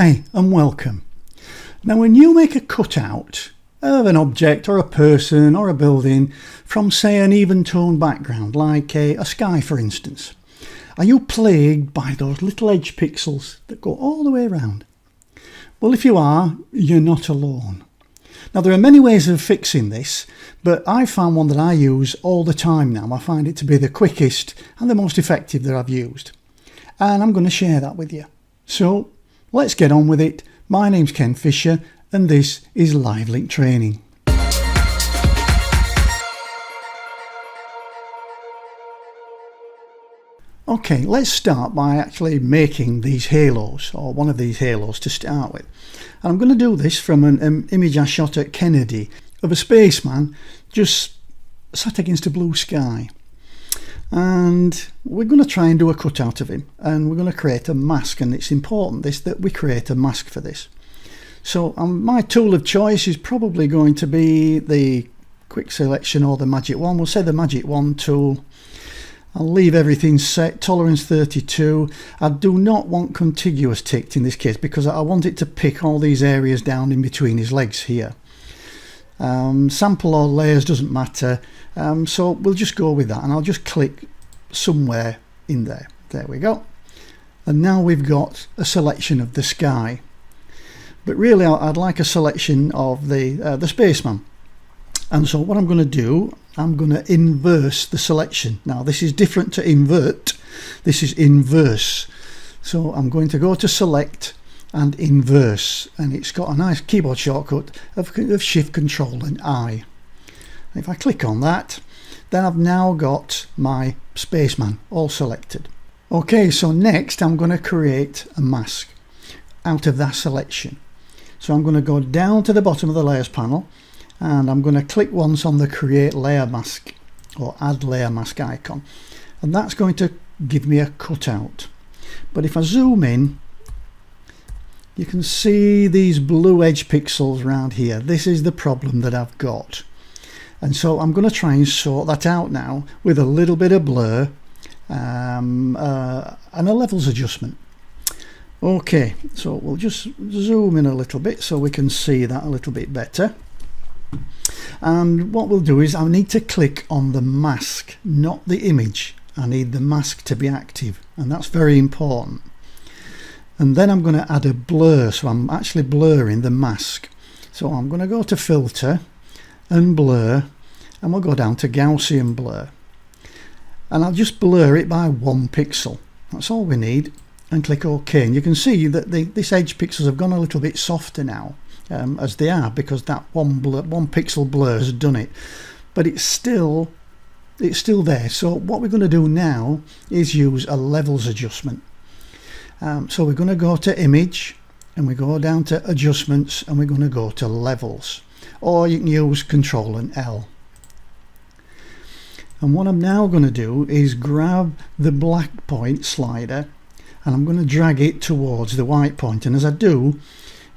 Hi and welcome. Now when you make a cutout of an object or a person or a building from say an even tone background like a sky for instance, are you plagued by those little edge pixels that go all the way around? Well, if you are, you're not alone. Now there are many ways of fixing this, but I found one that I use all the time now. I find it to be the quickest and the most effective that I've used, and I'm going to share that with you. So let's get on with it. My name's Ken Fisher and this is LiveLink Training. Okay, let's start by actually making these halos, or one of these halos to start with. And I'm going to do this from an image I shot at Kennedy of a spaceman just sat against a blue sky. And we're going to try and do a cutout of him, and we're going to create a mask, and it's important that we create a mask for this. So my tool of choice is probably going to be the quick selection or the magic wand. We'll say the magic wand tool. I'll leave everything set, tolerance 32. I do not want contiguous ticked in this case because I want it to pick all these areas down in between his legs here. Sample or layers doesn't matter, so we'll just go with that, and I'll just click somewhere in there. There we go. And now we've got a selection of the sky, but really I'd like a selection of the spaceman. And so what I'm going to do, I'm going to inverse the selection. Now this is different to invert, this is inverse. So I'm going to go to select and inverse, and it's got a nice keyboard shortcut of Shift, Control and I. If I click on that, then I've now got my spaceman all selected. Okay, so next I'm going to create a mask out of that selection. So I'm going to go down to the bottom of the layers panel, and I'm going to click once on the create layer mask or add layer mask icon, and that's going to give me a cutout. But if I zoom in, you can see these blue edge pixels around here. This is the problem that I've got, and so I'm going to try and sort that out now with a little bit of blur and a levels adjustment. Okay, so we'll just zoom in a little bit so we can see that a little bit better. And what we'll do is I need to click on the mask, not the image. I need the mask to be active, and that's very important. And then I'm going to add a blur, so I'm actually blurring the mask. So I'm going to go to filter and blur, and we'll go down to Gaussian blur, and I'll just blur it by 1 pixel. That's all we need, and click OK. And you can see that this edge pixels have gone a little bit softer now, as they are, because that one pixel blur has done it, but it's still there. So what we're going to do now is use a levels adjustment. So we're going to go to image, and we go down to adjustments, and we're going to go to levels, or you can use Control and L. And what I'm now going to do is grab the black point slider, and I'm going to drag it towards the white point, and as I do,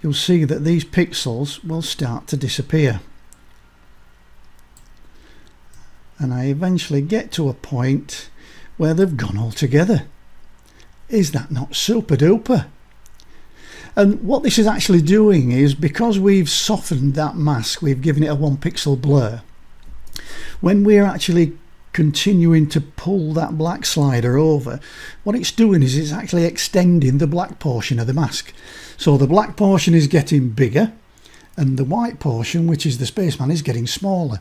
you'll see that these pixels will start to disappear, and I eventually get to a point where they've gone all together. Is that not super duper? And what this is actually doing is, because we've softened that mask, we've given it a 1 pixel blur, when we're actually continuing to pull that black slider over, what it's doing is it's actually extending the black portion of the mask. So the black portion is getting bigger, and the white portion, which is the spaceman, is getting smaller.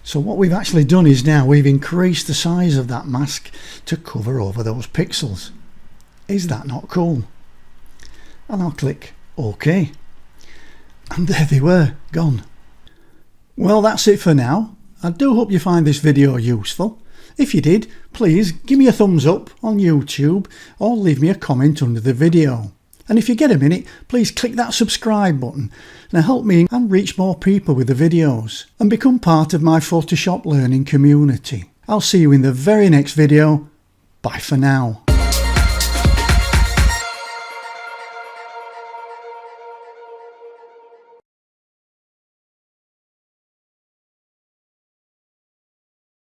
So what we've actually done is now we've increased the size of that mask to cover over those pixels. Is that not cool? And I'll click OK, and there they were, gone. Well, that's it for now. I do hope you find this video useful. If you did, please give me a thumbs up on YouTube, or leave me a comment under the video. And if you get a minute, please click that subscribe button and help me and reach more people with the videos, and become part of my Photoshop learning community. I'll see you in the very next video. Bye for now.